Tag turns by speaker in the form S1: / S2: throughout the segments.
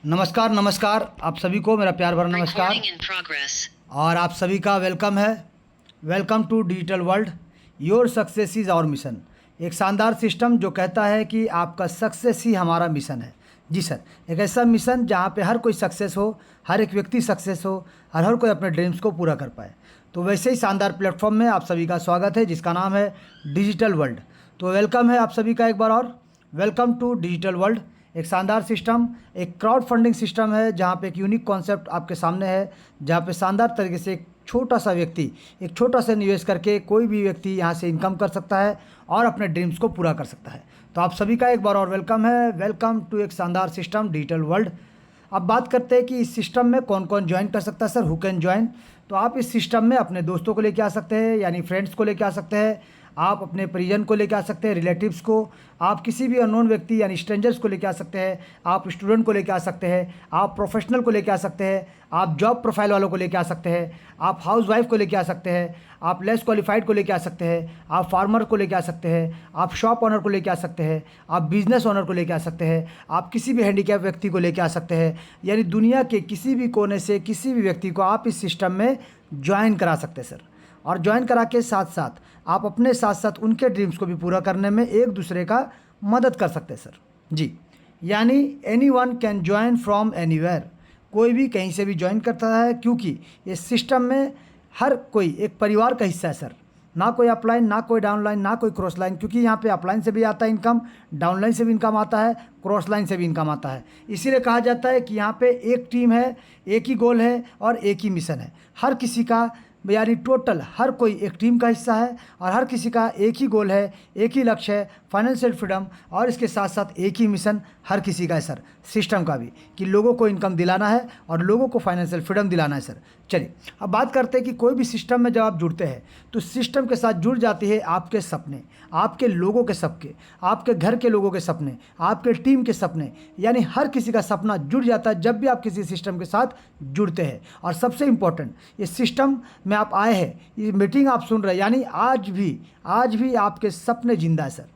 S1: नमस्कार नमस्कार आप सभी को मेरा प्यार भरा नमस्कार। और आप सभी का वेलकम है। Welcome to digital world. Your success is our mission. एक शानदार सिस्टम जो कहता है कि आपका सक्सेस ही हमारा मिशन है। जी सर, एक ऐसा मिशन जहाँ पे हर कोई सक्सेस हो, हर एक व्यक्ति सक्सेस हो और हर कोई अपने ड्रीम्स को पूरा कर पाए। तो वैसे ही शानदार प्लेटफॉर्म में आप सभी का स्वागत है जिसका नाम है डिजिटल वर्ल्ड। तो वेलकम है आप सभी का एक बार और। Welcome to digital world. एक शानदार सिस्टम, एक क्राउड फंडिंग सिस्टम है जहाँ पे एक यूनिक कॉन्सेप्ट आपके सामने है, जहाँ पे शानदार तरीके से एक छोटा सा व्यक्ति एक छोटा सा निवेश करके कोई भी व्यक्ति यहाँ से इनकम कर सकता है और अपने ड्रीम्स को पूरा कर सकता है। तो आप सभी का एक बार और वेलकम है। वेलकम टू एक शानदार सिस्टम डिजिटल वर्ल्ड। अब बात करते हैं कि इस सिस्टम में कौन कौन ज्वाइन कर सकता है सर, हु कैन ज्वाइन। तो आप इस सिस्टम में अपने दोस्तों को लेके आ सकते हैं, यानी फ्रेंड्स को लेके आ सकते हैं, आप अपने परिजन को लेके आ सकते हैं, रिलेटिव्स को, आप किसी भी अननोन व्यक्ति यानी स्ट्रेंजर्स को लेके आ सकते हैं, आप स्टूडेंट को लेके आ सकते हैं, आप प्रोफेशनल को लेके आ सकते हैं, आप जॉब प्रोफाइल वालों को लेके आ सकते हैं, आप हाउस वाइफ को लेके आ सकते हैं, आप लेस क्वालिफाइड को लेके आ सकते हैं, आप फार्मर को लेके आ सकते हैं, आप शॉप ओनर को लेके आ सकते हैं, आप बिजनेस ओनर को लेके आ सकते हैं, आप किसी भी हैंडीकैप व्यक्ति को लेके आ सकते हैं। यानी दुनिया के किसी भी कोने से किसी भी व्यक्ति को आप इस सिस्टम में ज्वाइन करा सकते हैं सर। और ज्वाइन करा के साथ साथ आप अपने साथ साथ उनके ड्रीम्स को भी पूरा करने में एक दूसरे का मदद कर सकते हैं सर। जी, यानी any one can join from anywhere. कोई भी कहीं से भी ज्वाइन करता है, क्योंकि इस सिस्टम में हर कोई एक परिवार का हिस्सा है सर। ना कोई अपलाइन, ना कोई डाउनलाइन, ना कोई क्रॉस लाइन, क्योंकि यहाँ पे अपलाइन से भी आता है इनकम, डाउनलाइन से भी इनकम आता है, क्रॉस लाइन से भी इनकम आता है। इसीलिए कहा जाता है कि यहाँ पे एक टीम है, एक ही गोल है और एक ही मिशन है। हर किसी का यानी टोटल हर कोई एक टीम का हिस्सा है और हर किसी का एक ही गोल है, एक ही लक्ष्य है, फाइनेंशियल फ्रीडम, और इसके साथ साथ एक ही मिशन हर किसी का है सर, सिस्टम का भी, कि लोगों को इनकम दिलाना है और लोगों को फाइनेंशियल फ्रीडम दिलाना है सर। चलिए अब बात करते हैं कि कोई भी सिस्टम में जब आप जुड़ते हैं तो सिस्टम के साथ जुड़ जाती है आपके सपने, आपके लोगों के सपने, आपके घर के लोगों के सपने, आपके टीम के सपने, यानी हर किसी का सपना जुड़ जाता है जब भी आप किसी सिस्टम के साथ जुड़ते हैं। और सबसे इम्पोर्टेंट, इस सिस्टम में आप आए हैं, ये मीटिंग आप सुन रहे हैं, यानी आज भी आपके सपने जिंदा है सर।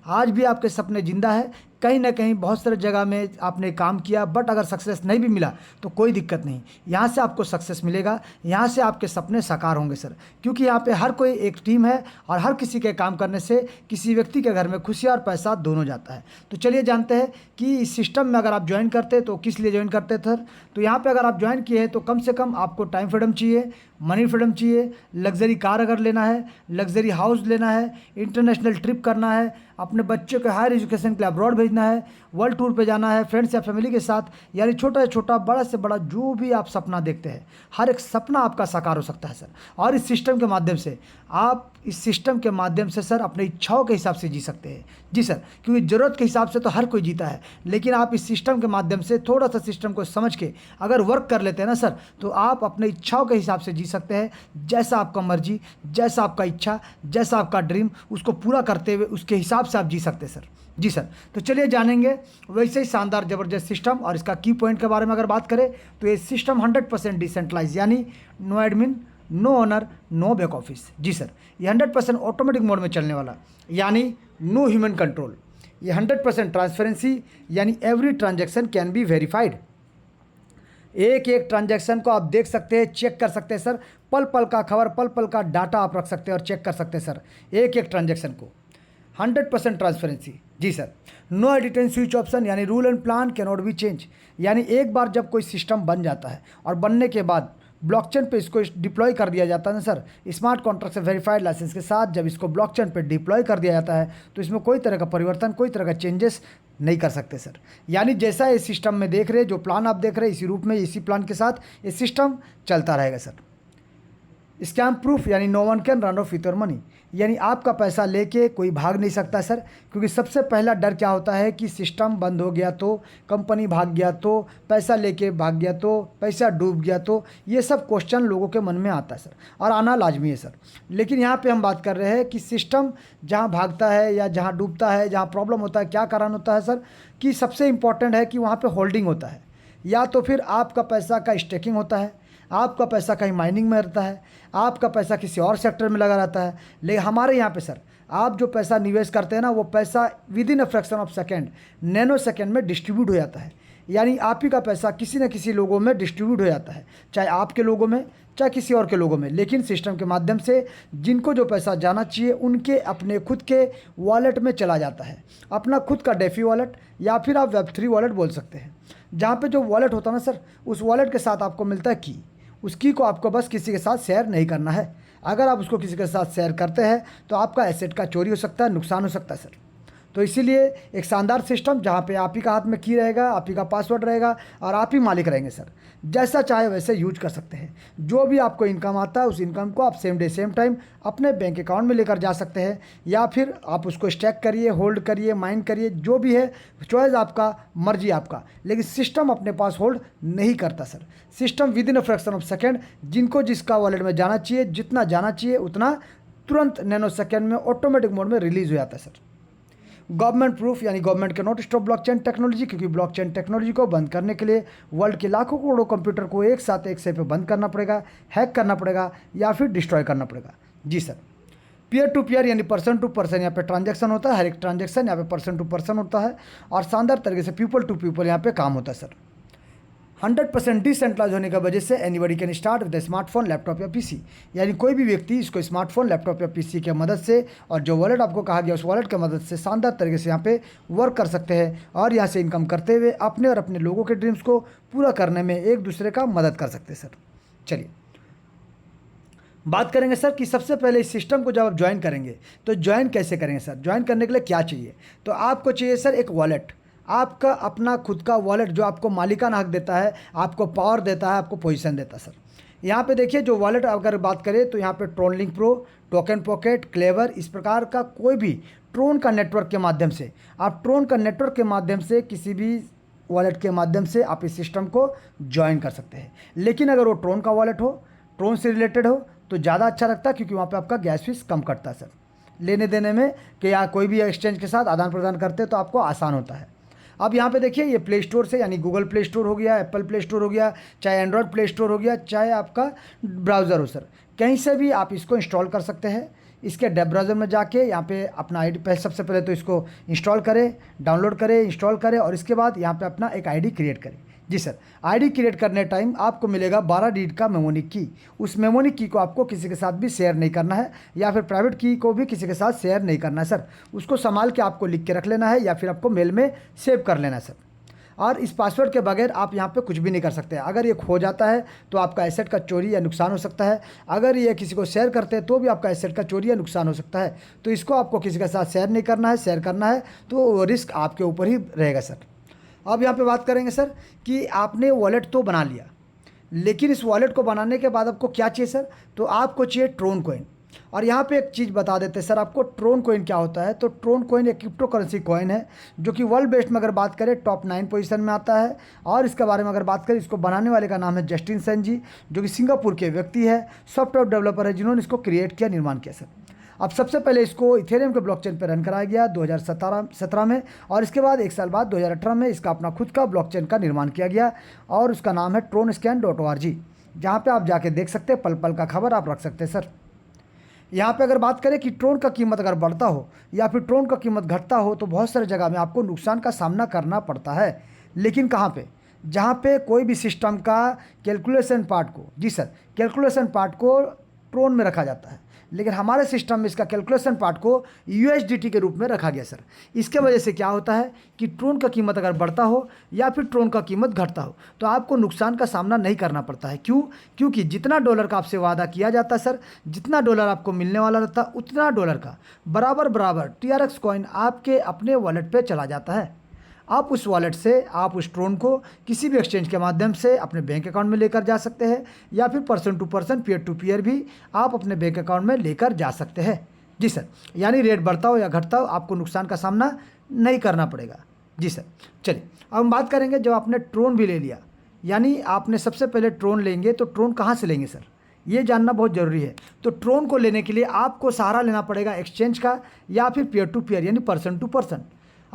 S1: आज भी आपके सपने जिंदा है। कहीं ना कहीं बहुत सारे जगह में आपने काम किया, बट अगर सक्सेस नहीं भी मिला तो कोई दिक्कत नहीं, यहाँ से आपको सक्सेस मिलेगा, यहाँ से आपके सपने साकार होंगे सर। क्योंकि यहाँ पे हर कोई एक टीम है और हर किसी के काम करने से किसी व्यक्ति के घर में खुशी और पैसा दोनों जाता है। तो चलिए जानते हैं कि इस सिस्टम में अगर आप ज्वाइन करते तो किस लिए ज्वाइन करते सर। तो यहाँ पर अगर आप ज्वाइन किए हैं तो कम से कम आपको टाइम फ्रीडम चाहिए, मनी फ्रीडम चाहिए, लग्जरी कार अगर लेना है, लग्जरी हाउस लेना है, इंटरनेशनल ट्रिप करना है, अपने बच्चे को हायर एजुकेशन के लिए अब्रॉड भेजना है, वर्ल्ड टूर पे जाना है फ्रेंड्स या फैमिली के साथ, यानी छोटा से छोटा, बड़ा से बड़ा जो भी आप सपना देखते हैं, हर एक सपना आपका साकार हो सकता है सर। और इस सिस्टम के माध्यम से आप सर अपनी इच्छाओं के हिसाब से जी सकते हैं। जी सर, क्योंकि ज़रूरत के हिसाब से तो हर कोई जीता है, लेकिन आप इस सिस्टम के माध्यम से थोड़ा सा सिस्टम को समझ के अगर वर्क कर लेते हैं ना सर, तो आप अपने इच्छाओं के हिसाब से जी सकते हैं। जैसा आपका मर्जी, जैसा आपका इच्छा, जैसा आपका ड्रीम, उसको पूरा करते हुए उसके हिसाब से आप जी सकते हैं सर। जी सर, तो चलिए जानेंगे वैसे ही शानदार ज़बरदस्त सिस्टम और इसका की पॉइंट के बारे में अगर बात करें तो ये सिस्टम 100% डिसेंट्रलाइज, यानी no admin, no owner, no back office. जी सर, ये 100% ऑटोमेटिक मोड में चलने वाला, यानी नो ह्यूमन कंट्रोल। ये 100% ट्रांसपेरेंसी, यानी every transaction can be verified. एक एक ट्रांजैक्शन को आप देख सकते हैं, चेक कर सकते हैं सर। पल पल का खबर, पल पल का डाटा आप रख सकते हैं और चेक कर सकते हैं सर एक एक ट्रांजैक्शन को। 100% ट्रांसपेरेंसी। जी sir, no edit and switch option, यानी rule and plan can not be change. यानी एक बार जब कोई सिस्टम बन जाता है और बनने के बाद ब्लॉकचेन पे इसको डिप्लॉय कर दिया जाता है ना सर, स्मार्ट कॉन्ट्रैक्ट से वेरीफाइड लाइसेंस के साथ जब इसको ब्लॉकचेन पे डिप्लॉय कर दिया जाता है तो इसमें कोई तरह का परिवर्तन, कोई तरह का चेंजेस नहीं कर सकते सर। यानी जैसा इस सिस्टम में देख रहे हैं, जो प्लान आप देख रहे हैं, इसी रूप में, इसी प्लान के साथ ये सिस्टम चलता रहेगा सर। स्कैम प्रूफ, यानी no one can run off with your money, यानी आपका पैसा लेके कोई भाग नहीं सकता सर। क्योंकि सबसे पहला डर क्या होता है कि सिस्टम बंद हो गया तो, कंपनी भाग गया तो, पैसा लेके भाग गया तो, पैसा डूब गया तो, ये सब क्वेश्चन लोगों के मन में आता है सर, और आना लाजमी है सर। लेकिन यहाँ पे हम बात कर रहे हैं कि सिस्टम जहाँ भागता है या जहाँ डूबता है, जहाँ प्रॉब्लम होता है, क्या कारण होता है सर, कि सबसे इम्पॉर्टेंट है कि वहाँ पर होल्डिंग होता है, या तो फिर आपका पैसा का स्टेकिंग होता है, आपका पैसा कहीं माइनिंग में रहता है, आपका पैसा किसी और सेक्टर में लगा रहता है। लेकिन हमारे यहाँ पे सर आप जो पैसा निवेश करते हैं ना, वो पैसा with in a fraction of second, nano second में डिस्ट्रीब्यूट हो जाता है। यानी आप ही का पैसा किसी न किसी लोगों में डिस्ट्रीब्यूट हो जाता है, चाहे आपके लोगों में चाहे किसी और के लोगों में, लेकिन सिस्टम के माध्यम से जिनको जो पैसा जाना चाहिए उनके अपने खुद के वॉलेट में चला जाता है, अपना खुद का डेफी वॉलेट या फिर आप वेब3 वॉलेट बोल सकते हैं। जहाँ पे जो वॉलेट होता है ना सर, उस वॉलेट के साथ आपको मिलता है की। उस की को आपको बस किसी के साथ शेयर नहीं करना है। अगर आप उसको किसी के साथ शेयर करते हैं तो आपका एसेट का चोरी हो सकता है, नुकसान हो सकता है सर। तो इसीलिए एक शानदार सिस्टम जहाँ पे आप ही का हाथ में की रहेगा, आप ही का पासवर्ड रहेगा और आप ही मालिक रहेंगे सर। जैसा चाहे वैसे यूज कर सकते हैं। जो भी आपको इनकम आता है उस इनकम को आप सेम डे सेम टाइम अपने बैंक अकाउंट में लेकर जा सकते हैं, या फिर आप उसको स्टैक करिए, होल्ड करिए, माइन करिए, जो भी है चॉइस आपका, मर्जी आपका, लेकिन सिस्टम अपने पास होल्ड नहीं करता sir. System with in a fraction of second जिनको जिसका वॉलेट में जाना चाहिए, जितना जाना चाहिए उतना तुरंत नैनो सेकेंड में ऑटोमेटिक मोड में रिलीज हो जाता है सर। गवर्नमेंट प्रूफ यानी गवर्नमेंट के नोट स्टॉप ब्लॉकचेन टेक्नोलॉजी, क्योंकि ब्लॉकचेन टेक्नोलॉजी को बंद करने के लिए वर्ल्ड के लाखों करोड़ों कंप्यूटर को एक साथ एक पे बंद करना पड़ेगा, हैक करना पड़ेगा या फिर डिस्ट्रॉय करना पड़ेगा। जी सर। पीयर टू पीयर यानी पर्सन टू पर्सन यहाँ पे ट्रांजैक्शन होता है, हर एक ट्रांजैक्शन यहाँ पे पर्सन टू पर्सन होता है और शानदार तरीके से पीपल टू पीपल यहाँ पे काम होता है सर। 100% डिसेंट्रलाइज होने की वजह से anybody can start with smartphone, laptop या पीसी, यानी कोई भी व्यक्ति इसको स्मार्टफोन, लैपटॉप या पीसी की मदद से और जो वॉलेट आपको कहा गया उस वॉलेट की मदद से शानदार तरीके से यहाँ पे वर्क कर सकते हैं और यहाँ से इनकम करते हुए अपने और अपने लोगों के ड्रीम्स को पूरा करने में एक दूसरे का मदद कर सकते हैं सर। चलिए बात करेंगे सर कि सबसे पहले इस सिस्टम को जब आप ज्वाइन करेंगे तो ज्वाइन कैसे करेंगे सर। ज्वाइन करने के लिए क्या चाहिए, तो आपको चाहिए सर एक वॉलेट, आपका अपना खुद का वॉलेट जो आपको मालिकाना हक देता है, आपको पावर देता है, आपको पोजीशन देता है सर। यहाँ पे देखिए जो वॉलेट अगर बात करें तो यहाँ पे Tron link pro, token pocket, clever, इस प्रकार का कोई भी ट्रोन का नेटवर्क के माध्यम से, आप ट्रोन का नेटवर्क के माध्यम से किसी भी वॉलेट के माध्यम से आप इस सिस्टम को ज्वाइन कर सकते हैं। लेकिन अगर वो ट्रोन का वॉलेट हो, ट्रोन से रिलेटेड हो तो ज़्यादा अच्छा लगता है, क्योंकि वहाँ पर आपका गैस फीस कम कटता है सर लेने देने में, कि या कोई भी एक्सचेंज के साथ आदान प्रदान करते हैं तो आपको आसान होता है। अब यहाँ पे देखिए ये प्ले स्टोर से यानी गूगल प्ले स्टोर हो गया, एप्पल प्ले स्टोर हो गया, चाहे एंड्रॉयड प्ले स्टोर हो गया, चाहे आपका ब्राउज़र हो सर, कहीं से भी आप इसको इंस्टॉल कर सकते हैं। इसके वेब ब्राउज़र में जाके यहाँ पे अपना आईडी, सबसे पहले तो इसको इंस्टॉल करें, डाउनलोड करें, इंस्टॉल करें और इसके बाद यहाँ पे अपना एक आईडी क्रिएट करें। जी सर। आईडी क्रिएट करने टाइम आपको मिलेगा 12 डिजिट का मेमोनिक की। उस मेमोनिक की को आपको किसी के साथ भी शेयर नहीं करना है, या फिर प्राइवेट की को भी किसी के साथ शेयर नहीं करना है सर। उसको संभाल के आपको लिख के रख लेना है या फिर आपको मेल में सेव कर लेना है सर। और इस पासवर्ड के बगैर आप यहाँ पे कुछ भी नहीं कर सकते। अगर ये खो जाता है तो आपका एसेट का चोरी या नुकसान हो सकता है। अगर ये किसी को शेयर करते हैं तो भी आपका एसेट का चोरी या नुकसान हो सकता है। तो इसको आपको किसी के साथ शेयर नहीं करना है। शेयर करना है तो रिस्क आपके ऊपर ही रहेगा सर। अब यहाँ पे बात करेंगे सर कि आपने वॉलेट तो बना लिया, लेकिन इस वॉलेट को बनाने के बाद आपको क्या चाहिए सर, तो आपको चाहिए ट्रोन कॉइन। और यहाँ पे एक चीज़ बता देते हैं सर आपको, ट्रोन कॉइन क्या होता है। तो ट्रोन कॉइन एक क्रिप्टो करेंसी कॉइन है जो कि वर्ल्ड बेस्ड में अगर बात करें टॉप 9 पोजीशन में आता है। और इसके बारे में अगर बात करें, इसको बनाने वाले का नाम है जस्टिन सेन जी, जो कि सिंगापुर के व्यक्ति है, सॉफ्टवेयर डेवलपर है जिन्होंने इसको क्रिएट किया, निर्माण किया सर। अब सबसे पहले इसको इथेरियम के ब्लॉकचेन पर रन कराया गया 2017 में, और इसके बाद 1 साल बाद 2018 में इसका अपना खुद का ब्लॉकचेन का निर्माण किया गया और उसका नाम है tronscan.org, जहाँ पे आप जाके देख सकते हैं, पल पल का खबर आप रख सकते हैं सर। यहाँ पे अगर बात करें कि ट्रोन का कीमत अगर बढ़ता हो या फिर ट्रोन का कीमत घटता हो तो बहुत सारी जगह में आपको नुकसान का सामना करना पड़ता है। लेकिन कहाँ पे, जहाँ पे कोई भी सिस्टम का कैलकुलेशन पार्ट को, जी सर, कैलकुलेशन पार्ट को ट्रोन में रखा जाता है, लेकिन हमारे सिस्टम में इसका कैलकुलेशन पार्ट को USDT के रूप में रखा गया सर। इसके वजह से क्या होता है कि ट्रोन का कीमत अगर बढ़ता हो या फिर ट्रोन का कीमत घटता हो तो आपको नुकसान का सामना नहीं करना पड़ता है। क्यों? क्योंकि जितना डॉलर का आपसे वादा किया जाता है सर, जितना डॉलर आपको मिलने वाला रहता है, उतना डॉलर का बराबर TRX कॉइन आपके अपने वॉलेट पर चला जाता है। आप उस वॉलेट से आप उस ट्रोन को किसी भी एक्सचेंज के माध्यम से अपने बैंक अकाउंट में लेकर जा सकते हैं, या फिर person to person, peer to peer भी आप अपने बैंक अकाउंट में लेकर जा सकते हैं। जी सर। यानी रेट बढ़ता हो या घटता हो आपको नुकसान का सामना नहीं करना पड़ेगा। जी सर। चलिए अब हम बात करेंगे, जब आपने ट्रोन भी ले लिया, यानी आपने सबसे पहले ट्रोन लेंगे तो ट्रोन कहाँ से लेंगे सर, ये जानना बहुत ज़रूरी है। तो ट्रोन को लेने के लिए आपको सहारा लेना पड़ेगा एक्सचेंज का या फिर पीयर टू पीयर यानी पर्सन टू पर्सन।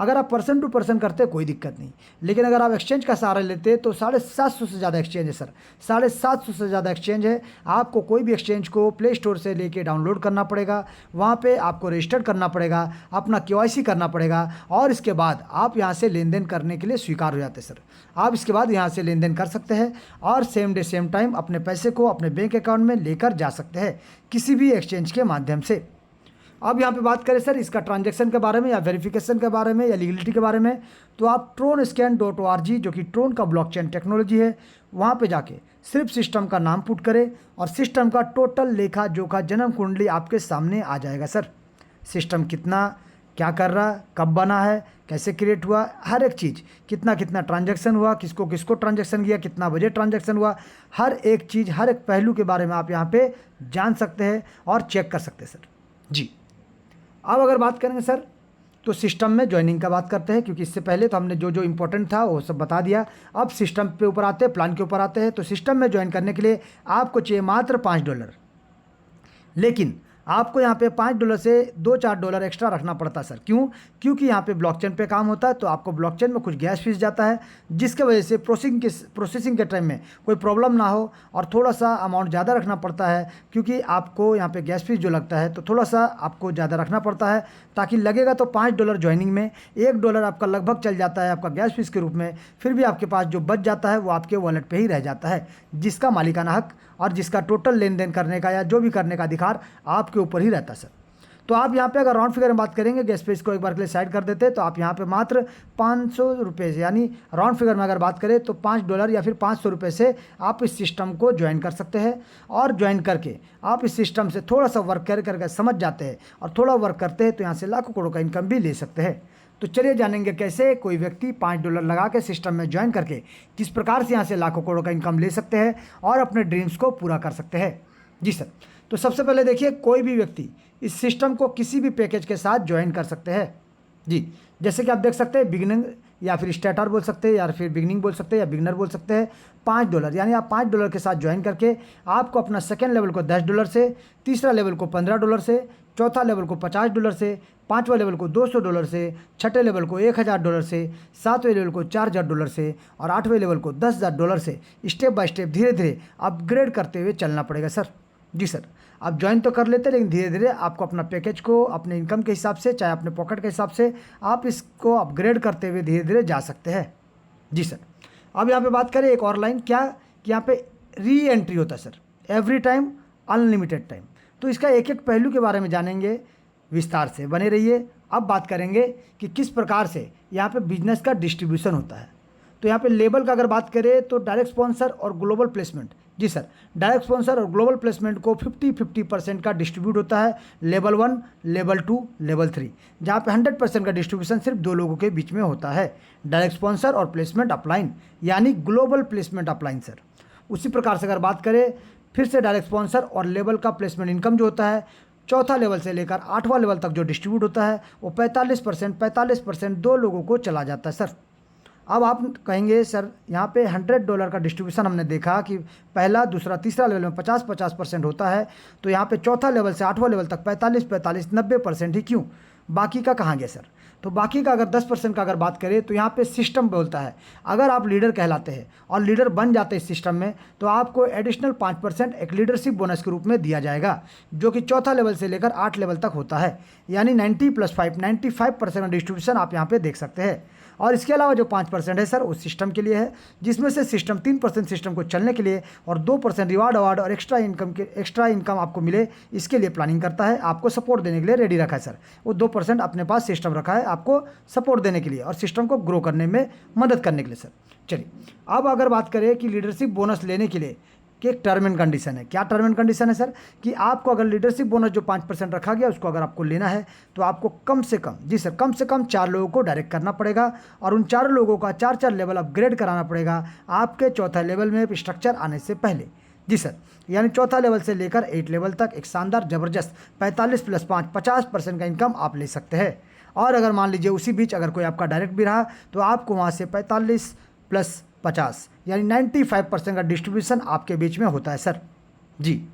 S1: अगर आप पर्सन टू पर्सन करते कोई दिक्कत नहीं, लेकिन अगर आप एक्सचेंज का सहारा लेते तो 750 से ज़्यादा एक्सचेंज है सर, 750 से ज़्यादा एक्सचेंज है। आपको कोई भी एक्सचेंज को प्ले स्टोर से लेके डाउनलोड करना पड़ेगा, वहाँ पे आपको रजिस्टर करना पड़ेगा, अपना KYC करना पड़ेगा, और इसके बाद आप यहाँ से लेन देन करने के लिए स्वीकार हो जाते हैं सर। आप इसके बाद यहाँ से लेन देन कर सकते हैं और सेम डे सेम टाइम अपने पैसे को अपने बैंक अकाउंट में लेकर जा सकते हैं किसी भी एक्सचेंज के माध्यम से। अब यहाँ पे बात करें सर इसका ट्रांजैक्शन के बारे में या वेरिफिकेशन के बारे में या लीगलिटी के बारे में, तो आप tronscan.org जो कि ट्रोन का ब्लॉकचेन टेक्नोलॉजी है, वहाँ पे जाके सिर्फ सिस्टम का नाम पुट करें और सिस्टम का टोटल लेखा जोखा जन्म कुंडली आपके सामने आ जाएगा सर। सिस्टम कितना क्या कर रहा, कब बना है, कैसे क्रिएट हुआ, हर एक चीज़, कितना कितना ट्रांजैक्शन हुआ, किसको किसको ट्रांजैक्शन किया, कितना बजे ट्रांजैक्शन हुआ, हर एक चीज़, हर एक पहलू के बारे में आप यहाँ पे जान सकते हैं और चेक कर सकते हैं सर जी। अब अगर बात करेंगे सर तो सिस्टम में ज्वाइनिंग का बात करते हैं, क्योंकि इससे पहले तो हमने जो जो इंपॉर्टेंट था वो सब बता दिया। अब सिस्टम पे ऊपर आते हैं, प्लान के ऊपर आते हैं। तो सिस्टम में ज्वाइन करने के लिए आपको चाहिए मात्र $5, लेकिन आपको यहाँ पे $5 से $2-4 एक्स्ट्रा रखना पड़ता है सर। क्यों? क्योंकि यहाँ पे ब्लॉकचेन पे काम होता है, तो आपको ब्लॉकचेन में कुछ गैस फीस जाता है, जिसके वजह से प्रोसेसिंग के टाइम में कोई प्रॉब्लम ना हो, और थोड़ा सा अमाउंट ज़्यादा रखना पड़ता है, क्योंकि आपको यहाँ पे गैस फीस जो लगता है तो थोड़ा सा आपको ज़्यादा रखना पड़ता है, ताकि लगेगा तो $5 ज्वाइनिंग में, $1 आपका लगभग चल जाता है आपका गैस फीस के रूप में, फिर भी आपके पास जो बच जाता है वो आपके वॉलेट पे ही रह जाता है, जिसका मालिकाना हक और जिसका टोटल लेन देन करने का या जो भी करने का अधिकार आपके ऊपर ही रहता है सर। तो आप यहाँ पे अगर राउंड फिगर में बात करेंगे, गैस फीस को एक बार के लिए साइड कर देते, तो आप यहाँ पे मात्र ₹500 यानी राउंड फिगर में अगर बात करें तो $5 या फिर ₹500 से आप इस सिस्टम को ज्वाइन कर सकते हैं। और ज्वाइन करके आप इस सिस्टम से थोड़ा सा वर्क करके समझ जाते हैं और थोड़ा वर्क करते हैं, तो यहाँ से लाखों करोड़ों का इनकम भी ले सकते हैं। तो चलिए जानेंगे कैसे कोई व्यक्ति $5 लगा के सिस्टम में ज्वाइन करके किस प्रकार से यहाँ से लाखों करोड़ का इनकम ले सकते हैं और अपने ड्रीम्स को पूरा कर सकते हैं। जी सर, तो सबसे पहले देखिए, कोई भी व्यक्ति इस सिस्टम को किसी भी पैकेज के साथ ज्वाइन कर सकते हैं जी। जैसे कि आप देख सकते हैं, बिगिनिंग या फिर स्टार्टर बोल सकते हैं, या फिर बिगिनिंग बोल सकते हैं, या बिगनर बोल सकते हैं। $5 यानी आप $5 के साथ ज्वाइन करके आपको अपना सेकेंड लेवल को $10 से, तीसरा लेवल को $15 से, चौथा लेवल को $50 से, पाँचवा लेवल को $200 से, छठे लेवल को $1000 से, सातवें लेवल को $4000 से, और आठवें लेवल को $10000 से स्टेप बाय स्टेप धीरे धीरे अपग्रेड करते हुए चलना पड़ेगा सर। जी सर, आप ज्वाइन तो कर लेते हैं, लेकिन धीरे धीरे आपको अपना पैकेज को अपने इनकम के हिसाब से, चाहे अपने पॉकेट के हिसाब से, आप इसको अपग्रेड करते हुए धीरे धीरे जा सकते हैं। जी सर, अब यहाँ पे बात करें एक और लाइन, क्या कि यहाँ पे री एंट्री होता है sir, every time unlimited time. तो इसका एक एक पहलू के बारे में जानेंगे, विस्तार से बने रहिए। अब बात करेंगे कि किस प्रकार से यहाँ पे बिजनेस का डिस्ट्रीब्यूशन होता है। तो यहाँ पे लेबल का अगर बात करें तो डायरेक्ट स्पॉन्सर और ग्लोबल प्लेसमेंट। जी सर, डायरेक्ट स्पॉन्सर और ग्लोबल प्लेसमेंट को 50-50% का डिस्ट्रीब्यूट होता है, लेवल 1, लेवल 2, लेवल 3, जहाँ पे 100% का डिस्ट्रीब्यूशन सिर्फ 2 लोगों के बीच में होता है, डायरेक्ट स्पॉन्सर और प्लेसमेंट अपलाइन, यानी ग्लोबल प्लेसमेंट अपलाइन सर। उसी प्रकार से अगर बात करें फिर से डायरेक्ट स्पॉन्सर और लेवल का प्लेसमेंट इनकम जो होता है, चौथा लेवल से लेकर 8वां लेवल तक जो डिस्ट्रीब्यूट होता है वो 45% 2 लोगों को चला जाता है सर। अब आप कहेंगे सर यहाँ पे $100 का डिस्ट्रीब्यूशन हमने देखा कि पहला, दूसरा, तीसरा लेवल में 50-50% होता है, तो यहाँ पे चौथा लेवल से 8वां लेवल तक 45-45-90% ही क्यों, बाकी का कहाँ गया सर? तो बाकी का अगर 10% का अगर बात करें तो यहाँ पे सिस्टम बोलता है, अगर आप लीडर कहलाते हैं और लीडर बन जाते हैं इस सिस्टम में, तो आपको एडिशनल 5% एक लीडरशिप बोनस के रूप में दिया जाएगा, जो कि चौथा लेवल से लेकर 8 लेवल तक होता है, यानी 90+5 95% का डिस्ट्रीब्यूशन आप यहाँ पे देख सकते हैं। और इसके अलावा जो 5% है सर उस सिस्टम के लिए है, जिसमें से सिस्टम 3% सिस्टम को चलने के लिए और 2% रिवार्ड अवार्ड और एक्स्ट्रा इनकम आपको मिले, इसके लिए प्लानिंग करता है, आपको सपोर्ट देने के लिए रेडी रखा है सर। वो 2% अपने पास सिस्टम रखा है आपको सपोर्ट देने के लिए और सिस्टम को ग्रो करने में मदद करने के लिए सर। चलिए, अब अगर बात करें कि लीडरशिप बोनस लेने के लिए कि एक टर्म एंड कंडीशन है। क्या टर्म एंड कंडीशन है सर? कि आपको अगर लीडरशिप बोनस जो 5% रखा गया उसको अगर आपको लेना है तो आपको कम से कम, जी सर, कम से कम 4 लोगों को डायरेक्ट करना पड़ेगा और उन 4 लोगों का 4-4 लेवल अपग्रेड कराना पड़ेगा आपके चौथा लेवल में स्ट्रक्चर आने से पहले। जी सर, यानी चौथा लेवल से लेकर 8 लेवल तक एक शानदार ज़बरदस्त 45+5 50% का इनकम आप ले सकते हैं। और अगर मान लीजिए उसी बीच अगर कोई आपका डायरेक्ट भी रहा तो आपको वहाँ से 45+50 यानी 95% का डिस्ट्रीब्यूशन आपके बीच में होता है सर। जी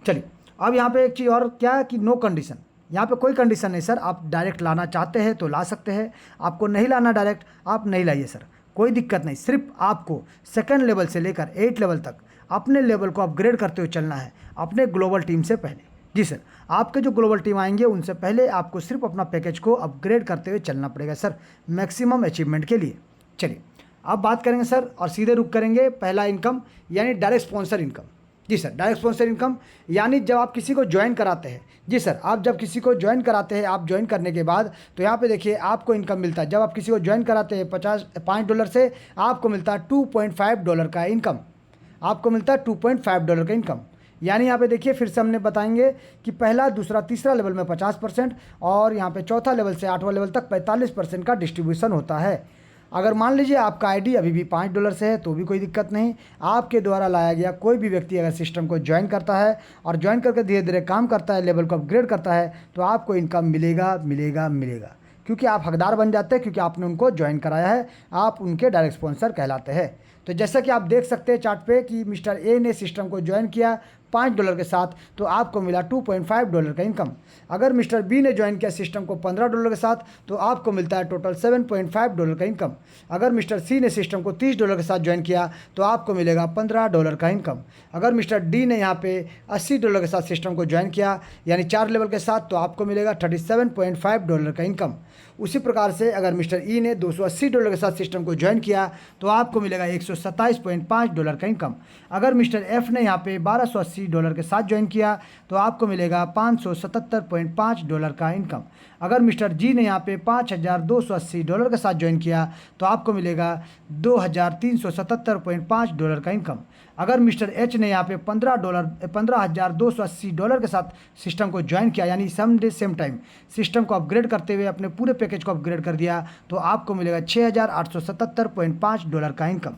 S1: चलिए, अब यहाँ पे एक चीज़ और, क्या कि नो कंडीशन, यहाँ पे कोई कंडीशन नहीं सर, आप डायरेक्ट लाना चाहते हैं तो ला सकते हैं, आपको नहीं लाना डायरेक्ट आप नहीं लाइए सर, कोई दिक्कत नहीं। सिर्फ आपको सेकंड लेवल से लेकर 8 लेवल तक अपने लेवल को अपग्रेड करते हुए चलना है अपने ग्लोबल टीम से पहले। जी सर, आपके जो ग्लोबल टीम आएंगे उनसे पहले आपको सिर्फ अपना पैकेज को अपग्रेड करते हुए चलना पड़ेगा सर, मैक्सिमम अचीवमेंट के लिए। चलिए अब बात करेंगे सर और सीधे रुक करेंगे पहला इनकम यानी डायरेक्ट स्पॉन्सर इनकम। जी सर, डायरेक्ट स्पॉन्सर इनकम यानी जब आप किसी को ज्वाइन कराते हैं। जी सर, आप जब किसी को ज्वाइन कराते हैं, आप ज्वाइन करने के बाद तो यहाँ पे देखिए आपको इनकम मिलता है। जब आप किसी को ज्वाइन कराते हैं $5 से आपको मिलता है $2.5 का इनकम, आपको मिलता है $2.5 का इनकम। यानी यहाँ पे देखिए फिर से हमने बताएंगे कि पहला, दूसरा, तीसरा लेवल में 50% और यहाँ पे चौथा लेवल से 8वां लेवल तक 45% का डिस्ट्रीब्यूशन होता है। अगर मान लीजिए आपका आईडी अभी भी $5 से है तो भी कोई दिक्कत नहीं, आपके द्वारा लाया गया कोई भी व्यक्ति अगर सिस्टम को ज्वाइन करता है और ज्वाइन करके धीरे धीरे काम करता है, लेवल को अपग्रेड करता है, तो आपको इनकम मिलेगा मिलेगा मिलेगा, क्योंकि आप हकदार बन जाते हैं, क्योंकि आपने उनको ज्वाइन कराया है, आप उनके डायरेक्ट स्पॉन्सर कहलाते हैं। तो जैसा कि आप देख सकते हैं चार्ट पे कि मिस्टर ए ने सिस्टम को ज्वाइन किया $5 के साथ तो आपको मिला $2.5 का इनकम। अगर मिस्टर बी ने ज्वाइन किया सिस्टम को $15 के साथ तो आपको मिलता है टोटल $7.5 का इनकम। अगर मिस्टर सी ने सिस्टम को $30 के साथ ज्वाइन किया तो आपको मिलेगा $15 का इनकम। अगर मिस्टर डी ने यहाँ पे $80 के साथ सिस्टम को ज्वाइन किया यानी 4 लेवल के साथ तो आपको मिलेगा $37.5 का इनकम। उसी प्रकार से अगर मिस्टर ई ने $280 के साथ सिस्टम को ज्वाइन किया तो आपको मिलेगा $127.5 का इनकम। अगर मिस्टर एफ ने यहाँ पे $1280 के साथ ज्वाइन किया तो आपको मिलेगा $577.5 का इनकम। अगर मिस्टर जी ने यहाँ पे $5280 के साथ ज्वाइन किया तो आपको मिलेगा $2377.5 का इनकम। अगर मिस्टर एच ने यहाँ पे $15,280 के साथ सिस्टम को ज्वाइन किया यानी सेम टाइम सिस्टम को अपग्रेड करते हुए अपने पूरे पैकेज को अपग्रेड कर दिया तो आपको मिलेगा $6,877.5 का इनकम।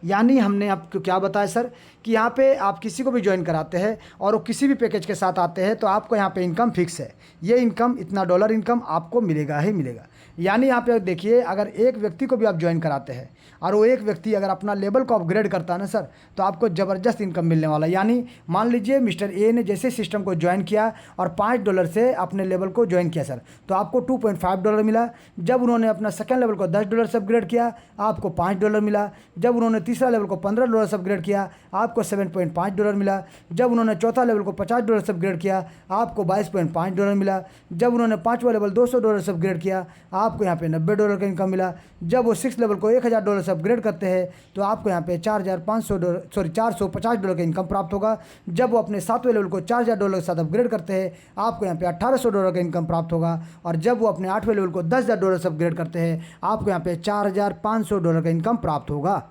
S1: यानी हमने आपको क्या बताया सर कि यहाँ पे आप किसी को भी ज्वाइन कराते हैं और वो किसी भी पैकेज के साथ आते हैं तो आपको यहाँ पे इनकम फिक्स है, ये इनकम इतना डॉलर इनकम आपको मिलेगा ही मिलेगा। यानी यहाँ पे देखिए अगर एक व्यक्ति को भी आप ज्वाइन कराते हैं और वो एक व्यक्ति अगर अपना लेवल को अपग्रेड करता है ना सर तो आपको ज़बरदस्त इनकम मिलने वाला है। यानी मान लीजिए मिस्टर ए ने जैसे सिस्टम को ज्वाइन किया और $5 से अपने लेवल को ज्वाइन किया सर तो आपको $2.5 मिला। जब उन्होंने अपना सेकंड लेवल को $10 से अपग्रेड किया आपको $5 मिला। जब उन्होंने तीसरा लेवल को $15 से अपग्रेड किया आपको $7.5 मिला। जब उन्होंने चौथा लेवल को $50 से अपग्रेड किया आपको $22.5 मिला। जब उन्होंने 5वां लेवल $200 से अपग्रेड किया आपको यहाँ पे $90 का इनकम मिला। जब वो 6 लेवल को $1000 से अपग्रेड करते हैं तो आपको यहाँ पे $450 का इनकम प्राप्त होगा। जब वो अपने 7वें लेवल को $4000 के साथ अपग्रेड करते हैं आपको यहाँ पे $1800 का इनकम प्राप्त होगा। और जब वो अपने 8वें लेवल को $10000 से अपग्रेड करते हैं आपको यहाँ पे $4500 का इनकम प्राप्त होगा।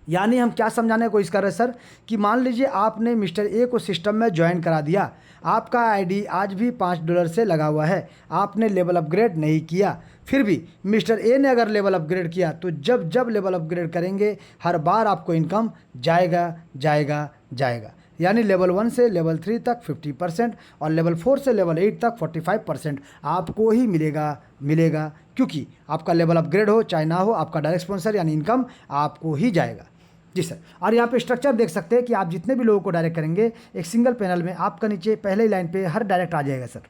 S1: यानी हम क्या समझाने की कोशिश कर रहे हैं सर कि मान लीजिए आपने मिस्टर ए को सिस्टम में ज्वाइन करा दिया, आपका आईडी आज भी $5 से लगा हुआ है, आपने लेवल अपग्रेड नहीं किया, फिर भी मिस्टर ए ने अगर लेवल अपग्रेड किया तो जब जब लेवल अपग्रेड करेंगे हर बार आपको इनकम जाएगा जाएगा जाएगा। यानी लेवल 1 से लेवल 3 तक 50% और लेवल 4 से लेवल 8 तक 45% आपको ही मिलेगा, क्योंकि आपका लेवल अपग्रेड हो चाहे ना हो आपका डायरेक्ट स्पॉन्सर यानी इनकम आपको ही जाएगा। जी सर, और यहाँ पे स्ट्रक्चर देख सकते हैं कि आप जितने भी लोगों को डायरेक्ट करेंगे एक सिंगल पैनल में आपका नीचे पहले ही लाइन पे हर डायरेक्ट आ जाएगा सर।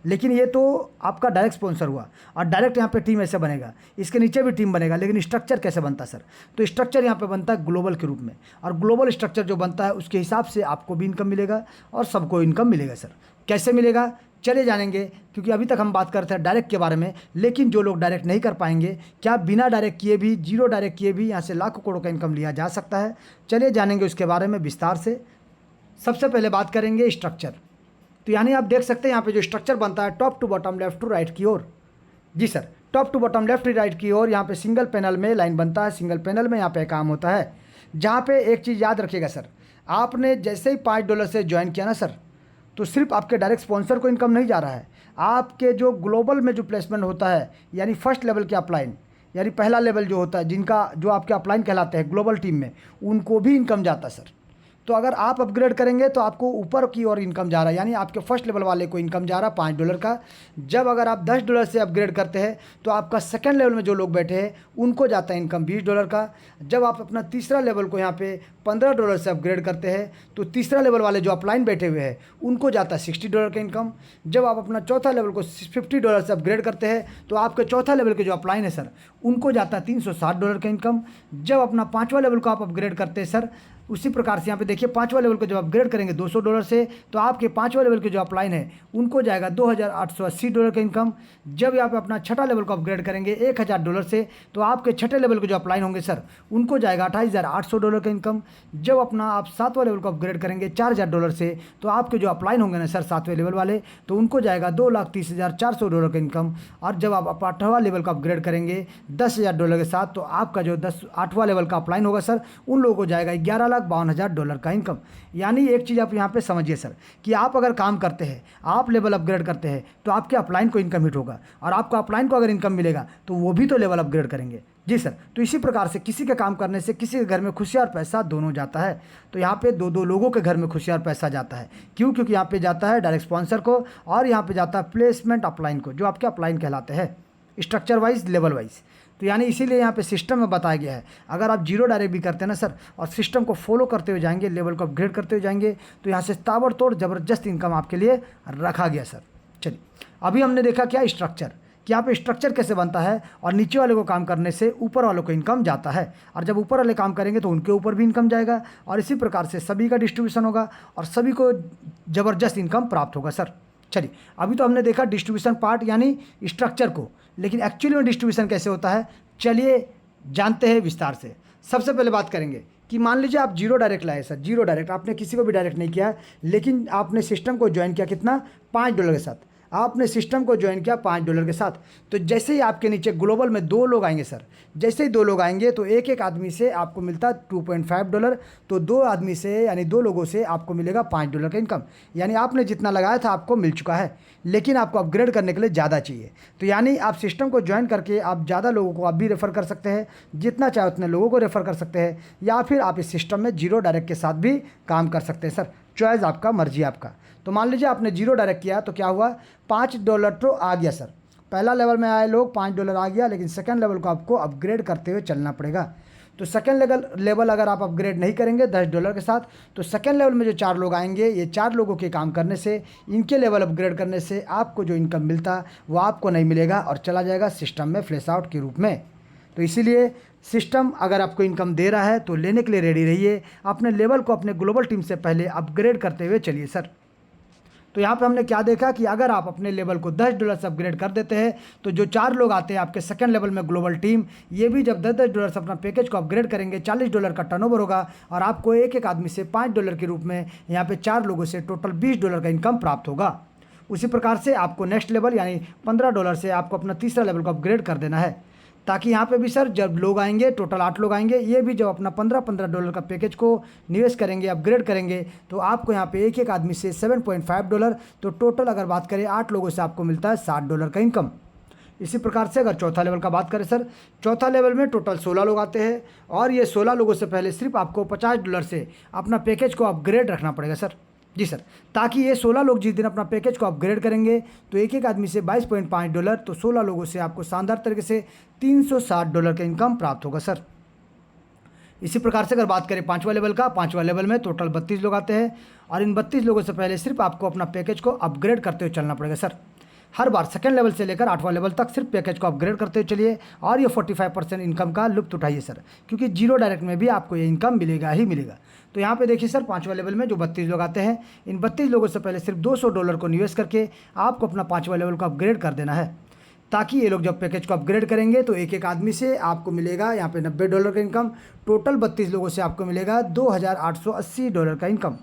S1: लेकिन ये तो आपका डायरेक्ट स्पॉन्सर हुआ और डायरेक्ट यहाँ पे टीम ऐसे बनेगा, इसके नीचे भी टीम बनेगा, लेकिन स्ट्रक्चर कैसे बनता है सर? तो स्ट्रक्चर यहाँ पे बनता है ग्लोबल के रूप में, और ग्लोबल स्ट्रक्चर जो बनता है उसके हिसाब से आपको भी इनकम मिलेगा और सबको इनकम मिलेगा सर। कैसे मिलेगा चले जानेंगे, क्योंकि अभी तक हम बात करते हैं डायरेक्ट के बारे में, लेकिन जो लोग डायरेक्ट नहीं कर पाएंगे क्या बिना डायरेक्ट किए भी, जीरो डायरेक्ट किए भी यहाँ से लाखों करोड़ का इनकम लिया जा सकता है? चलिए जानेंगे उसके बारे में विस्तार से। सबसे पहले बात करेंगे स्ट्रक्चर। तो यानी आप देख सकते हैं यहाँ पे जो स्ट्रक्चर बनता है top to bottom left to right की ओर। जी sir, top to bottom left to right की ओर यहाँ पे सिंगल पैनल में लाइन बनता है। सिंगल पैनल में यहाँ पे काम होता है, जहाँ पे एक चीज़ याद रखिएगा सर, आपने जैसे ही $5 से ज्वाइन किया ना सर तो सिर्फ आपके डायरेक्ट स्पॉन्सर को इनकम नहीं जा रहा है, आपके जो ग्लोबल में जो प्लेसमेंट होता है यानी फर्स्ट लेवल के अपलाइन यानी पहला लेवल जो होता है जिनका जो आपके अपलाइन कहलाते हैं ग्लोबल टीम में, उनको भी इनकम जाता है सर। तो अगर आप अपग्रेड करेंगे तो आपको ऊपर की ओर इनकम जा रहा है, यानी आपके फर्स्ट लेवल वाले को इनकम जा रहा है $5 का। जब अगर आप $10 से अपग्रेड करते हैं तो आपका सेकंड लेवल में जो लोग बैठे हैं उनको जाता है इनकम $20 का। जब आप अपना तीसरा लेवल को यहाँ पे $15 से अपग्रेड करते हैं तो तीसरा लेवल वाले जो अपलाइन बैठे हुए हैं उनको जाता है $60 का इनकम। जब आप अपना चौथा लेवल को $50 से अपग्रेड करते हैं तो आपके चौथा लेवल के जो अपलाइन है सर उनको जाता है $360 का इनकम। जब अपना पाँचवा लेवल को आप अपग्रेड करते हैं सर, उसी प्रकार से यहाँ पे देखिए पाँचवा लेवल को जब अपग्रेड करेंगे $200 से तो आपके पाँचवा लेवल के जो अपलाइन है उनको जाएगा $2880 का इनकम। जब यहाँ पे अपना छठा लेवल को अपग्रेड करेंगे $1000 से तो आपके छठे लेवल के जो अपलाइन होंगे सर उनको जाएगा $28,800 का इनकम। जब अपना आप सातवां लेवल को अपग्रेड करेंगे $4000 से तो आपके जो अपलाइन होंगे ना सर सातवें लेवल वाले तो उनको जाएगा $2,30,400 का इनकम। और जब आप आठवां लेवल को अपग्रेड करेंगे $10,000 के साथ तो आपका जो आठवां लेवल का अपलाइन होगा सर उन लोगों को जाएगा $11,52,000 का इनकम। यानी एक चीज़ आप यहाँ पे समझिए सर कि आप अगर काम करते हैं, आप लेवल अपग्रेड करते हैं तो आपके अपलाइन को इनकम हिट होगा, और आपको अपलाइन को अगर इनकम मिलेगा तो वो भी तो लेवल अपग्रेड करेंगे। जी सर, तो इसी प्रकार से किसी के काम करने से किसी के घर में खुशियाँ और पैसा दोनों जाता है। तो यहाँ पे दो लोगों के घर में खुशियाँ और पैसा जाता है। क्यों? क्योंकि यहाँ पे जाता है डायरेक्ट स्पॉन्सर को और यहाँ पे जाता है प्लेसमेंट अपलाइन को, जो आपके अपलाइन कहलाते हैं स्ट्रक्चर वाइज, लेवल वाइज। तो यानी इसीलिए यहाँ पे सिस्टम में बताया गया है अगर आप जीरो डायरेक्ट भी करते हैं ना सर और सिस्टम को फॉलो करते हुए जाएंगे, लेवल को अपग्रेड करते हुए जाएंगे तो यहाँ से ताबड़तोड़ ज़बरदस्त इनकम आपके लिए रखा गया सर। चलिए, अभी हमने देखा क्या स्ट्रक्चर, कि यहाँ पे स्ट्रक्चर कैसे बनता है और नीचे वाले को काम करने से ऊपर वालों को इनकम जाता है, और जब ऊपर वाले काम करेंगे तो उनके ऊपर भी इनकम जाएगा, और इसी प्रकार से सभी का डिस्ट्रीब्यूशन होगा और सभी को ज़बरदस्त इनकम प्राप्त होगा सर। चलिए, अभी तो हमने देखा डिस्ट्रीब्यूशन पार्ट यानी स्ट्रक्चर को, लेकिन एक्चुअली में डिस्ट्रीब्यूशन कैसे होता है चलिए जानते हैं विस्तार से। सबसे पहले बात करेंगे कि मान लीजिए आप जीरो डायरेक्ट लाए सर, जीरो डायरेक्ट, आपने किसी को भी डायरेक्ट नहीं किया लेकिन आपने सिस्टम को ज्वाइन किया कितना, $5 के साथ। आपने सिस्टम को ज्वाइन किया $5 के साथ, तो जैसे ही आपके नीचे ग्लोबल में 2 लोग आएंगे सर, जैसे ही 2 लोग आएंगे तो एक एक आदमी से आपको मिलता है $2.5, तो 2 आदमी से यानी 2 लोगों से आपको मिलेगा $5 का इनकम। यानी आपने जितना लगाया था आपको मिल चुका है, लेकिन आपको अपग्रेड करने के लिए ज़्यादा चाहिए। तो यानी आप सिस्टम को ज्वाइन करके आप ज़्यादा लोगों को आप भी रेफ़र कर सकते हैं, जितना चाहे उतने लोगों को रेफ़र कर सकते हैं, या फिर आप इस सिस्टम में जीरो डायरेक्ट के साथ भी काम कर सकते हैं सर। चॉइस आपका, मर्जी आपका। तो मान लीजिए आपने जीरो डायरेक्ट किया तो क्या हुआ, $5 तो आ गया सर। पहला लेवल में आए लोग $5 आ गया, लेकिन सेकंड लेवल को आपको अपग्रेड करते हुए चलना पड़ेगा। तो सेकंड लेवल अगर आप अपग्रेड नहीं करेंगे $10 के साथ तो सेकंड लेवल में जो 4 लोग आएंगे, ये 4 लोगों के काम करने से, इनके लेवल अपग्रेड करने से आपको जो इनकम मिलता वो आपको नहीं मिलेगा और चला जाएगा सिस्टम में फ्लैश आउट के रूप में। तो इसीलिए सिस्टम अगर आपको इनकम दे रहा है तो लेने के लिए रेडी रहिए। अपने लेवल को अपने ग्लोबल टीम से पहले अपग्रेड करते हुए चलिए सर। तो यहाँ पे हमने क्या देखा कि अगर आप अपने लेवल को $10 से अपग्रेड कर देते हैं तो जो 4 लोग आते हैं आपके सेकंड लेवल में ग्लोबल टीम, ये भी जब $10 से अपना पैकेज को अपग्रेड करेंगे, $40 का टर्नओवर होगा और आपको एक एक आदमी से $5 के रूप में यहाँ पे 4 लोगों से टोटल $20 का इनकम प्राप्त होगा। उसी प्रकार से आपको नेक्स्ट लेवल यानी $15 से आपको अपना तीसरा लेवल को अपग्रेड कर देना है, ताकि यहाँ पे भी सर जब लोग आएंगे, टोटल 8 लोग आएंगे, ये भी जब अपना $15 का पैकेज को निवेश करेंगे, अपग्रेड करेंगे, तो आपको यहाँ पे एक एक आदमी से $7.5, तो टोटल अगर बात करें 8 लोगों से आपको मिलता है $60 का इनकम। इसी प्रकार से अगर चौथा लेवल का बात करें सर, चौथा लेवल में टोटल 16 लोग आते हैं और ये 16 लोगों से पहले सिर्फ आपको $50 से अपना पैकेज को अपग्रेड रखना पड़ेगा सर। जी सर, ताकि ये 16 लोग जिस दिन अपना पैकेज को अपग्रेड करेंगे तो एक एक आदमी से $22.5, तो 16 लोगों से आपको शानदार तरीके से $360 का इनकम प्राप्त होगा सर। इसी प्रकार से अगर बात करें पाँचवा लेवल का, पाँचवा लेवल में टोटल 32 लोग आते हैं और इन 32 लोगों से पहले सिर्फ आपको अपना पैकेज को अपग्रेड करते हुए चलना पड़ेगा सर। हर बार सेकंड लेवल से लेकर 8वां लेवल तक सिर्फ पैकेज को अपग्रेड करते हुए चलिए और ये 45% इनकम का लुत्फ उठाइए सर, क्योंकि जीरो डायरेक्ट में भी आपको ये इनकम मिलेगा ही मिलेगा। तो यहाँ पे देखिए सर, 5वां लेवल में जो 32 लोग आते हैं, इन 32 लोगों से पहले सिर्फ $200 को निवेश करके आपको अपना 5वां लेवल को अपग्रेड कर देना है, ताकि ये लोग जब पैकेज को अपग्रेड करेंगे तो एक एक आदमी से आपको मिलेगा यहाँ पे $90 का इनकम। टोटल 32 लोगों से आपको मिलेगा $2,880 का इनकम।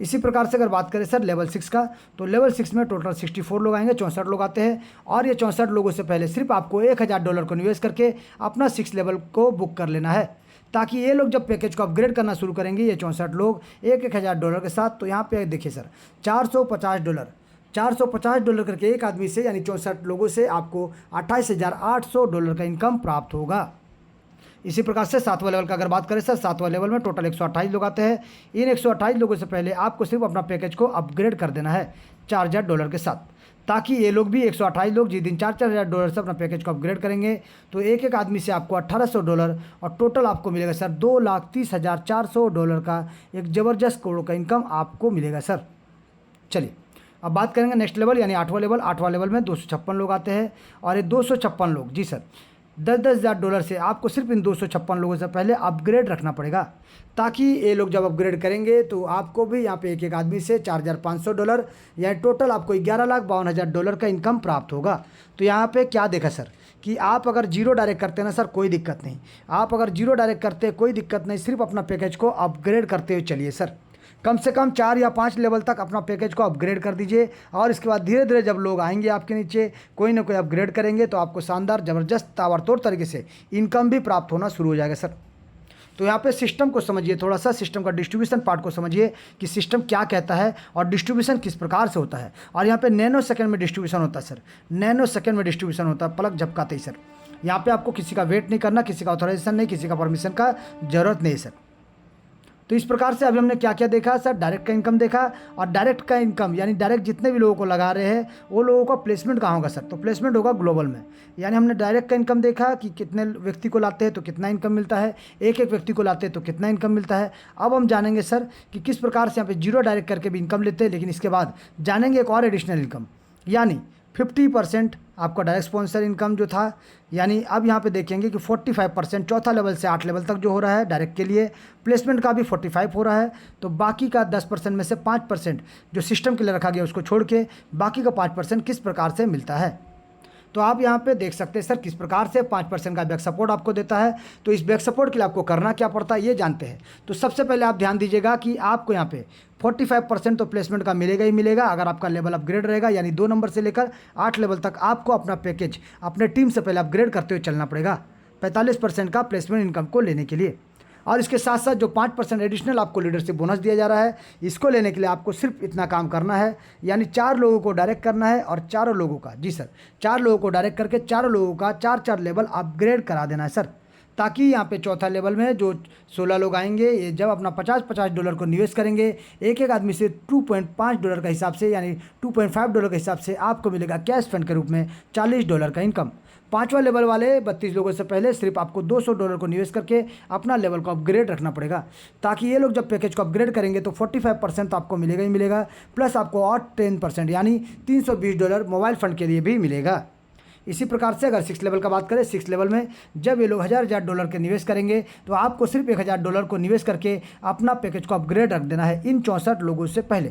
S1: इसी प्रकार से अगर बात करें सर लेवल 6 का, तो लेवल 6 में टोटल 64 लोग आएंगे, 64 लोग आते हैं और ये 64 लोगों से पहले सिर्फ आपको $1,000 को निवेश करके अपना 6 लेवल को बुक कर लेना है, ताकि ये लोग जब पैकेज को अपग्रेड करना शुरू करेंगे, ये 64 लोग $1,000 के साथ, तो यहाँ पे देखिए सर $450 करके एक आदमी से यानी 64 लोगों से आपको $28,800 का इनकम प्राप्त होगा। इसी प्रकार से 7वां लेवल का अगर बात करें सर, 7वां लेवल में टोटल 128 लोग आते हैं। इन 128 लोगों से पहले आपको सिर्फ अपना पैकेज को अपग्रेड कर देना है $4000 के साथ, ताकि ये लोग भी 128 लोग जिस दिन $4000 से अपना पैकेज को अपग्रेड करेंगे तो एक एक आदमी से आपको $1800 और टोटल आपको मिलेगा सर $2,30,400 का एक ज़बरदस्त करोड़ का इनकम आपको मिलेगा सर। चलिए अब बात करेंगे नेक्स्ट लेवल यानी 8वां लेवल। 8वां लेवल में 256 लोग आते हैं और ये 256 लोग जी सर $10,000 से आपको सिर्फ इन 256 लोगों से पहले अपग्रेड रखना पड़ेगा, ताकि ये लोग जब अपग्रेड करेंगे तो आपको भी यहाँ पे एक एक आदमी से $4,500 यानी टोटल आपको $11,52,000 का इनकम प्राप्त होगा। तो यहाँ पे क्या देखा सर कि आप अगर जीरो डायरेक्ट करते हैं ना सर कोई दिक्कत नहीं, आप अगर जीरो डायरेक्ट करते हैं कोई दिक्कत नहीं, सिर्फ अपना पैकेज को अपग्रेड करते हुए चलिए सर। कम से कम 4 या 5 लेवल तक अपना पैकेज को अपग्रेड कर दीजिए और इसके बाद धीरे धीरे जब लोग आएंगे आपके नीचे कोई ना कोई अपग्रेड करेंगे तो आपको शानदार ज़बरदस्त ताबड़तोड़ तरीके से इनकम भी प्राप्त होना शुरू हो जाएगा सर। तो यहाँ पे सिस्टम को समझिए, थोड़ा सा सिस्टम का डिस्ट्रीब्यूशन पार्ट को समझिए कि सिस्टम क्या कहता है और डिस्ट्रीब्यूशन किस प्रकार से होता है। और यहाँ पे नैनो सेकंड में डिस्ट्रीब्यूशन होता है सर, नैनो सेकंड में डिस्ट्रीब्यूशन होता है, पलक झपकाते ही सर। यहाँ पे आपको किसी का वेट नहीं करना, किसी का ऑथराइजेशन नहीं, किसी का परमिशन का ज़रूरत नहीं सर। तो इस प्रकार से अभी हमने क्या क्या देखा सर, डायरेक्ट का इनकम देखा और डायरेक्ट का इनकम यानी डायरेक्ट जितने भी लोगों को लगा रहे हैं वो लोगों का प्लेसमेंट कहाँ होगा सर, तो प्लेसमेंट होगा ग्लोबल में। यानी हमने डायरेक्ट का इनकम देखा कि कितने व्यक्ति को लाते हैं तो कितना इनकम मिलता है, एक एक व्यक्ति को लाते हैं तो कितना इनकम मिलता है। अब हम जानेंगे सर कि किस प्रकार से यहाँ पे जीरो डायरेक्ट करके भी इनकम लेते हैं, लेकिन इसके बाद जानेंगे एक और एडिशनल इनकम यानी 50% आपका डायरेक्ट स्पॉन्सर इनकम जो था, यानी अब यहाँ पे देखेंगे कि 45% चौथा लेवल से 8 लेवल तक जो हो रहा है डायरेक्ट के लिए, प्लेसमेंट का भी 45 हो रहा है। तो बाकी का 10% में से 5% जो सिस्टम के लिए रखा गया उसको छोड़ के बाकी का 5% किस प्रकार से मिलता है। तो आप यहाँ पे देख सकते हैं सर किस प्रकार से 5% का बैक सपोर्ट आपको देता है। तो इस बैक सपोर्ट के लिए आपको करना क्या पड़ता है ये जानते हैं। तो सबसे पहले आप ध्यान दीजिएगा कि आपको यहाँ पे 45% तो प्लेसमेंट का मिलेगा ही मिलेगा अगर आपका लेवल अपग्रेड रहेगा, यानी 2 नंबर से लेकर 8 लेवल तक आपको अपना पैकेज अपने टीम से पहले अपग्रेड करते हुए चलना पड़ेगा 45% का प्लेसमेंट इनकम को लेने के लिए। और इसके साथ साथ जो 5% एडिशनल आपको लीडरशिप बोनस दिया जा रहा है, इसको लेने के लिए आपको सिर्फ इतना काम करना है, यानी 4 लोगों को डायरेक्ट करना है और चारों लोगों का, जी सर, 4 लोगों को डायरेक्ट करके चारों लोगों का 4-4 लेवल अपग्रेड करा देना है सर, ताकि यहाँ पे चौथा लेवल में जो 16 लोग आएंगे ये जब अपना $50-50 को निवेश करेंगे एक एक आदमी से $2.5 का हिसाब से यानी $2.5 के हिसाब से आपको मिलेगा कैश फंड के रूप में $40 का इनकम। 5वां लेवल वाले 32 लोगों से पहले सिर्फ आपको $200 को निवेश करके अपना लेवल को अपग्रेड रखना पड़ेगा, ताकि ये लोग जब पैकेज को अपग्रेड करेंगे तो 45% तो आपको मिलेगा ही मिलेगा, प्लस आपको और 10% यानी $320 मोबाइल फ़ंड के लिए भी मिलेगा। इसी प्रकार से अगर 6 लेवल का बात करें, 6 लेवल में जब ये लोग $1000 के निवेश करेंगे तो आपको सिर्फ $1000 को निवेश करके अपना पैकेज को अपग्रेड रख देना है इन 64 लोगों से पहले,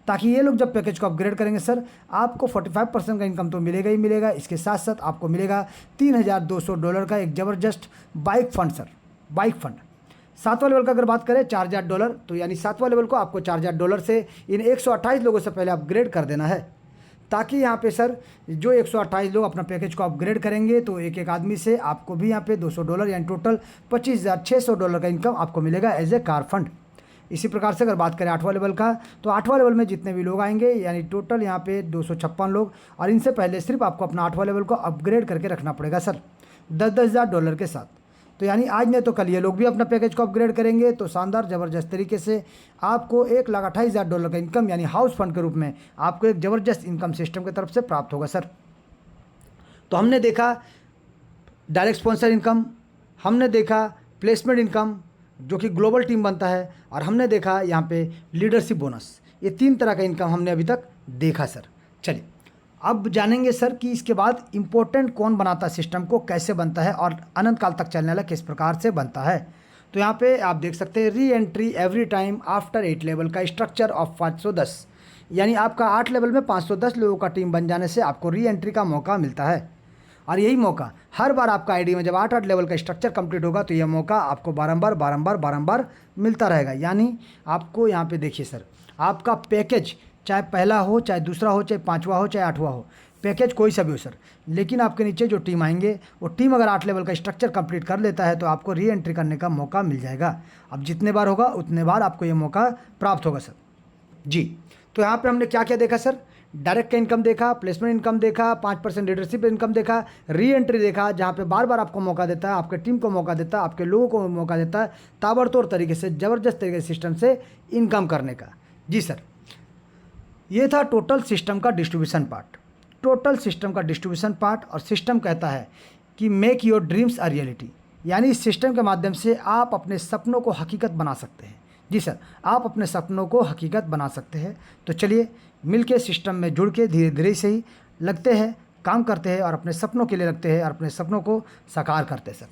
S1: ताकि ये लोग जब पैकेज को अपग्रेड करेंगे सर आपको 45% का इनकम तो मिलेगा ही मिलेगा। इसके साथ साथ आपको मिलेगा $3200 का एक ज़बरदस्त bike fund sir, bike fund. 7वां लेवल का अगर बात करें $4000, तो यानी 7वां लेवल को आपको $4000 से इन 128 लोगों से पहले अपग्रेड कर देना है, ताकि यहाँ पे सर जो 128 लोग अपना पैकेज को अपग्रेड करेंगे तो एक एक आदमी से आपको भी यहाँ पे $200 यानी टोटल $25,600 का इनकम आपको मिलेगा एज ए कार फंड। इसी प्रकार से अगर बात करें 8वां लेवल का, तो 8वां लेवल में जितने भी लोग आएंगे यानी टोटल यहाँ पे 256 लोग, और इनसे पहले सिर्फ आपको अपना 8वां लेवल को अपग्रेड करके रखना पड़ेगा सर $10,000 के साथ। तो यानी आज नहीं तो कल ये लोग भी अपना पैकेज को अपग्रेड करेंगे तो शानदार ज़बरदस्त तरीके से आपको $1,28,000 का इनकम यानी हाउस फंड के रूप में आपको एक ज़बरदस्त इनकम सिस्टम की तरफ से प्राप्त होगा सर। तो हमने देखा डायरेक्ट स्पॉन्सर इनकम, हमने देखा प्लेसमेंट इनकम जो कि ग्लोबल टीम बनता है, और हमने देखा यहाँ पे लीडरशिप बोनस। ये 3 तरह का इनकम हमने अभी तक देखा सर। चलिए अब जानेंगे सर कि इसके बाद इम्पोर्टेंट कौन बनाता है सिस्टम को, कैसे बनता है और अनंत काल तक चलने वाला किस प्रकार से बनता है। तो यहाँ पे आप देख सकते हैं re entry every time after 8 level का स्ट्रक्चर ऑफ 510, यानी आपका 8 लेवल में 510 लोगों का टीम बन जाने से आपको री एंट्री का मौका मिलता है, और यही मौका हर बार आपका आईडी में जब 8-8 लेवल का स्ट्रक्चर कंप्लीट होगा तो यह मौका आपको बारंबार मिलता रहेगा। यानी आपको यहाँ पे देखिए सर, आपका पैकेज चाहे पहला हो, चाहे दूसरा हो, चाहे 5वां हो, चाहे 8वां हो, पैकेज कोई सा भी हो सर, लेकिन आपके नीचे जो टीम आएंगे वो टीम अगर 8 लेवल का स्ट्रक्चर कंप्लीट कर लेता है तो आपको री एंट्री करने का मौका मिल जाएगा। अब जितने बार होगा उतने बार आपको ये मौका प्राप्त होगा सर। जी तो यहाँ पे हमने क्या क्या देखा सर, डायरेक्ट का इनकम देखा, प्लेसमेंट इनकम देखा, 5% लीडरशिप इनकम देखा, री एंट्री देखा, जहाँ पे बार बार आपको मौका देता है, आपके टीम को मौका देता है, आपके लोगों को मौका देता है ताबड़तोड़ तरीके से, ज़बरदस्त तरीके से सिस्टम से इनकम करने का। जी सर, ये था टोटल सिस्टम का डिस्ट्रीब्यूशन पार्ट। टोटल सिस्टम का डिस्ट्रीब्यूशन पार्ट। और सिस्टम कहता है कि make your dreams a reality, यानी इस सिस्टम के माध्यम से आप अपने सपनों को हकीकत बना सकते हैं। जी सर, आप अपने सपनों को हकीकत बना सकते हैं। तो चलिए मिलके सिस्टम में जुड़ के धीरे धीरे से ही लगते हैं, काम करते हैं और अपने सपनों के लिए लगते हैं और अपने सपनों को साकार करते हैं सर।